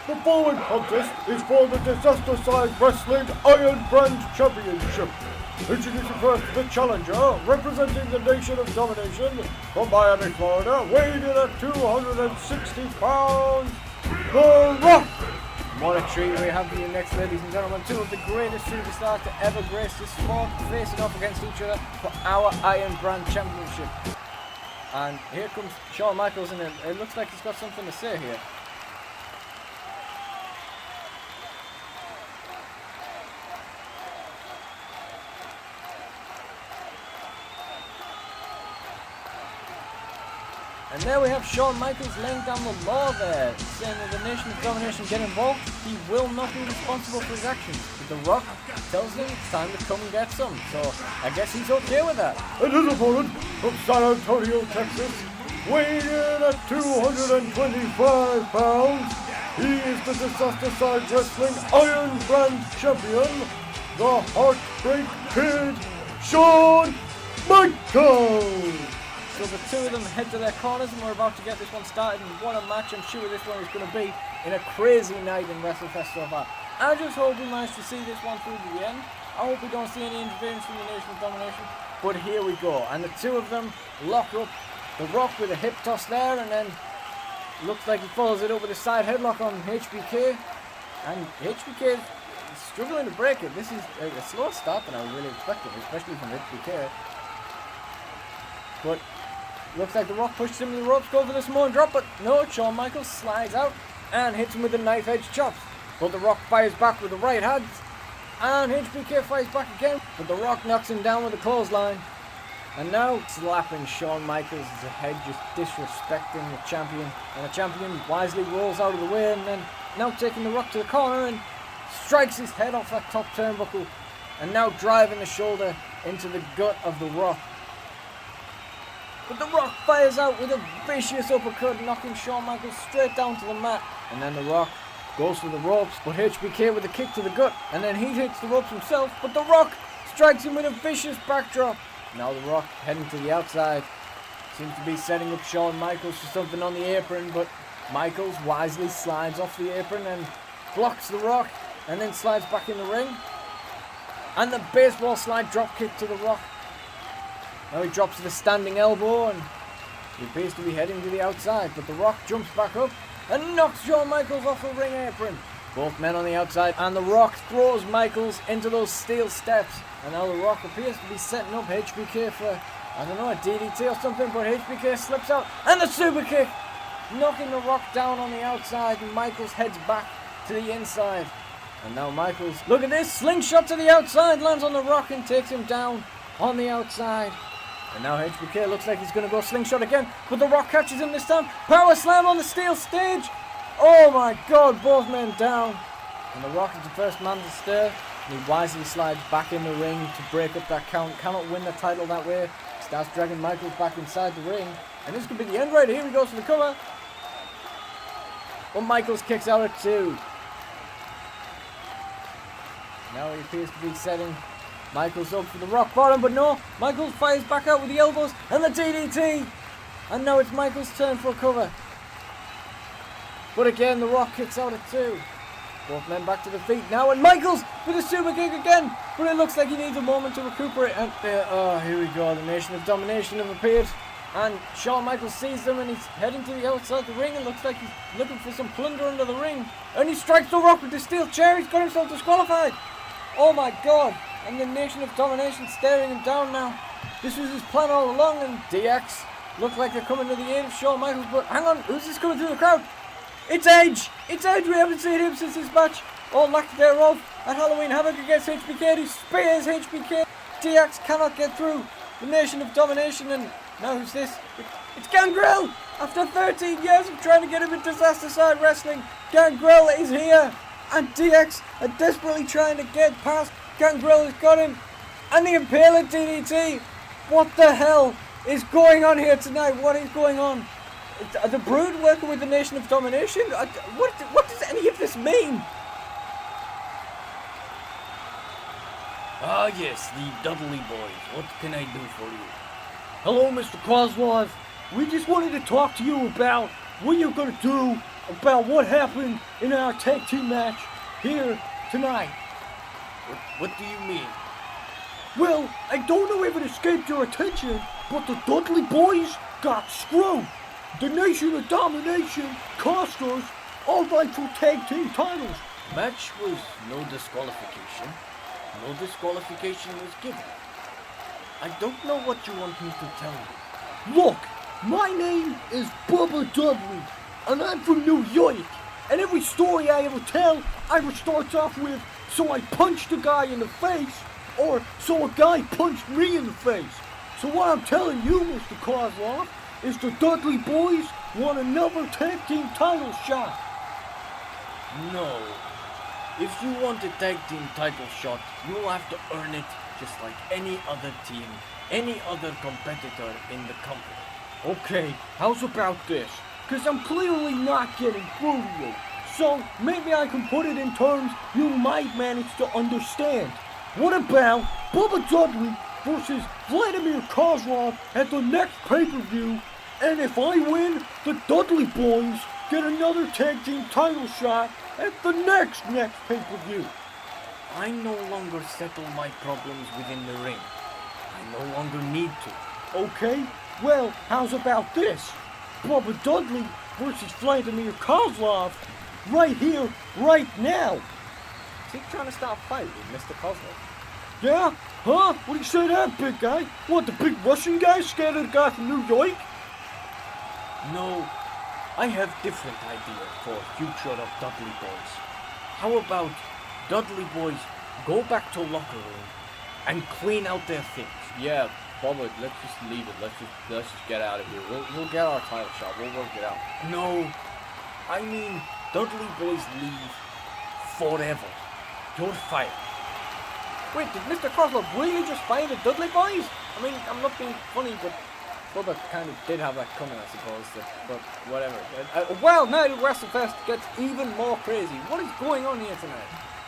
The following contest is for the Disaster Side Wrestling Iron Brand Championship. Introducing first the challenger, representing the Nation of Domination from Miami, Florida, weighing in at 260 pounds, The Rock! What a treat we have for you next, ladies and gentlemen. Two of the greatest superstars to ever grace this sport, facing off against each other for our Iron Brand Championship. And here comes Shawn Michaels, and it looks like he's got something to say here. And there we have Shawn Michaels laying down the law there, saying that the Nation of Domination get involved, he will not be responsible for his actions. But The Rock tells him it's time to come and get some, so I guess he's okay with that. And his opponent from San Antonio, Texas, weighing in at 225 pounds, he is the Disaster Side Wrestling Iron Brand Champion, the Heartbreak Kid, Shawn Michaels! So the two of them head to their corners, and we're about to get this one started. And what a match I'm sure this one is going to be in a crazy night in Wrestlefest so far. I just hope we manage to see this one through to the end. I hope we don't see any interference from the Nation of Domination. But here we go, and the two of them lock up. The Rock with a hip toss there, and then looks like he follows it up with a side headlock on HBK. And HBK is struggling to break it. This is a slower start than I was really expecting, especially from HBK. But looks like The Rock pushes him to the ropes, go for the Samoan drop, but no, Shawn Michaels slides out and hits him with the knife edge chops. But The Rock fires back with the right hands, and HBK fires back again, but The Rock knocks him down with a clothesline. And now slapping Shawn Michaels' head, just disrespecting the champion. And the champion wisely rolls out of the way, and then now taking The Rock to the corner and strikes his head off that top turnbuckle, and now driving the shoulder into the gut of The Rock. But The Rock fires out with a vicious uppercut, knocking Shawn Michaels straight down to the mat. And then The Rock goes for the ropes, but HBK with a kick to the gut. And then he hits the ropes himself, but The Rock strikes him with a vicious backdrop. Now The Rock heading to the outside. Seems to be setting up Shawn Michaels for something on the apron, but Michaels wisely slides off the apron and blocks The Rock, and then slides back in the ring. And the baseball slide drop kick to The Rock. Now he drops to the standing elbow, and he appears to be heading to the outside, but The Rock jumps back up and knocks Shawn Michaels off the ring apron. Both men on the outside, and The Rock throws Michaels into those steel steps. And now The Rock appears to be setting up HBK for, I don't know, a DDT or something, but HBK slips out, and the super kick, knocking The Rock down on the outside, and Michaels heads back to the inside. And now Michaels, look at this, slingshot to the outside, lands on The Rock and takes him down on the outside. And now HBK looks like he's going to go slingshot again, but The Rock catches him this time. Power slam on the steel stage. Oh my God, both men down. And The Rock is the first man to stir. And he wisely slides back in the ring to break up that count. Cannot win the title that way. Starts dragging Michaels back inside the ring. And this could be the end right here. He goes for the cover. But Michaels kicks out at 2. Now he appears to be setting Michaels up for the rock bottom, but no, Michaels fires back out with the elbows and the DDT. And now it's Michaels' turn for a cover. But again, The Rock kicks out at 2. Both men back to the feet now, and Michaels with a super kick again. But it looks like he needs a moment to recuperate. And here we go. The Nation of Domination have appeared. And Shawn Michaels sees them, and he's heading to the outside of the ring. It looks like he's looking for some plunder under the ring. And he strikes The Rock with the steel chair. He's got himself disqualified. Oh my God. And the Nation of Domination staring him down now. This was his plan all along, and DX look like they're coming to the aid of Shawn Michaels, but hang on, who's this coming through the crowd? It's Edge! It's Edge! We haven't seen him since this match, or lack thereof, at Halloween Havoc against HBK. He spears HBK. DX cannot get through the Nation of Domination, and now who's this? It's Gangrel! After 13 years of trying to get him in Disaster Side Wrestling, Gangrel is here, and DX are desperately trying to get past. Gangrel has got him, and the Impaler DDT. What the hell is going on here tonight? What is going on? Are the Brood working with the Nation of Domination? What does any of this mean? Ah yes, the Dudley boys. What can I do for you? Hello, Mr. Kozlov. We just wanted to talk to you about what you're going to do about what happened in our tag team match here tonight. What do you mean? Well, I don't know if it escaped your attention, but the Dudley boys got screwed. The Nation of Domination cost us our rightful tag team titles. Match was no disqualification. No disqualification was given. I don't know what you want me to tell you. Look, my name is Bubba Dudley, and I'm from New York. And every story I ever tell either starts off with, so I punched a guy in the face, or so a guy punched me in the face. So what I'm telling you, Mr. Kozlov, is the Dudley boys want another tag team title shot. No. If you want a tag team title shot, you will have to earn it just like any other team, any other competitor in the company. Okay, how's about this? Because I'm clearly not getting through to you. So maybe I can put it in terms you might manage to understand. What about Bubba Dudley versus Vladimir Kozlov at the next pay-per-view? And if I win, the Dudley boys get another tag team title shot at the next pay-per-view. I no longer settle my problems within the ring. I no longer need to. Okay, well, how's about this? Bubba Dudley versus Vladimir Kozlov right here, right now. Is he trying to start a fight with Mr. Kozlov? Yeah? Huh? What do you say to that, big guy? What, the big Russian guy scared of the guy from New York? No, I have different idea for future of Dudley boys. How about Dudley boys go back to locker room and clean out their things? Yeah, Bubba, let's just leave it. Let's just get out of here. We'll get our title shot. We'll work it out. No, I mean Dudley boys leave forever. You're fired. Wait, did Mr. Kozlov really just fire the Dudley boys? I mean, I'm not being funny, but Bubba kind of did have that coming, I suppose. But whatever. Well, now the Wrestlefest gets even more crazy. What is going on here tonight?